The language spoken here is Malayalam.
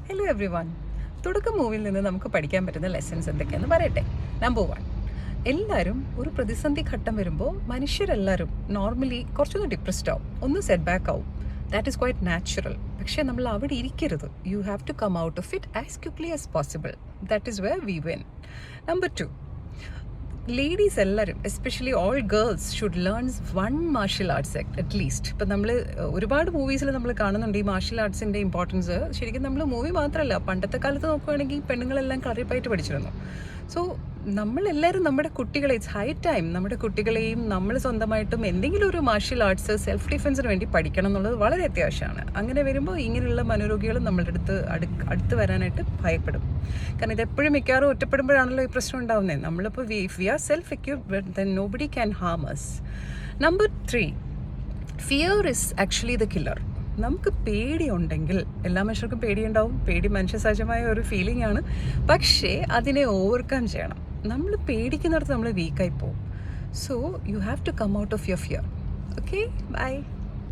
Hello every one. തുടക്കം മൂവിയിൽ നിന്ന് നമുക്ക് പഠിക്കാൻ പറ്റുന്ന ലെസൺസ് എന്തൊക്കെയാണെന്ന് പറയട്ടെ. നമ്പർ 1, എല്ലാവരും ഒരു പ്രതിസന്ധി ഘട്ടം വരുമ്പോൾ മനുഷ്യരെല്ലാവരും നോർമലി കുറച്ചൊന്ന് ഡിപ്രസ്ഡ് ആവും, ഒന്ന് സെറ്റ് ബാക്ക് ആവും. That is quite natural. പക്ഷേ നമ്മൾ അവിടെ ഇരിക്കരുത്. You have to come out of it as quickly as possible. That is where we win. Number 2, ladies എല്ലാവരും especially all girls should learn one martial arts at least. ഇപ്പം നമ്മൾ ഒരുപാട് മൂവീസിൽ നമ്മൾ കാണുന്നുണ്ട് ഈ മാർഷ്യൽ ആർട്സിൻ്റെ ഇമ്പോർട്ടൻസ്. ശരിക്കും നമ്മൾ മൂവി മാത്രമല്ല, പണ്ടത്തെ കാലത്ത് നോക്കുകയാണെങ്കിൽ പെണ്ണുങ്ങളെല്ലാം കറിപ്പായിട്ട് പഠിച്ചിരുന്നു. സോ നമ്മളെല്ലാവരും നമ്മുടെ കുട്ടികളെ, ഇറ്റ്സ് ഹൈ ടൈം നമ്മുടെ കുട്ടികളെയും നമ്മൾ സ്വന്തമായിട്ടും എന്തെങ്കിലും ഒരു മാർഷ്യൽ ആർട്സ് സെൽഫ് ഡിഫെൻസിന് വേണ്ടി പഠിക്കണം എന്നുള്ളത് വളരെ അത്യാവശ്യമാണ്. അങ്ങനെ വരുമ്പോൾ ഇങ്ങനെയുള്ള മനോരോഗികൾ നമ്മളുടെ അടുത്ത് വരാനായിട്ട് ഭയപ്പെടും. കാരണം ഇതെപ്പോഴും മിക്കവാറും ഒറ്റപ്പെടുമ്പോഴാണല്ലോ ഈ പ്രശ്നം ഉണ്ടാകുന്നത്. നമ്മളിപ്പോൾ we are self equipped, then nobody can harm us. Number 3, fear is actually the killer. നമുക്ക് പേടിയുണ്ടെങ്കിൽ, എല്ലാ മനുഷ്യർക്കും പേടിയുണ്ടാവും, പേടി മനുഷ്യസഹജമായ ഒരു ഫീലിംഗ് ആണ്. പക്ഷേ അതിനെ ഓവർകം ചെയ്യണം. നമ്മൾ പേടിക്കുന്നിടത്ത് നമ്മൾ വീക്കായി പോകും. So you have to come out of your fear. Okay, by.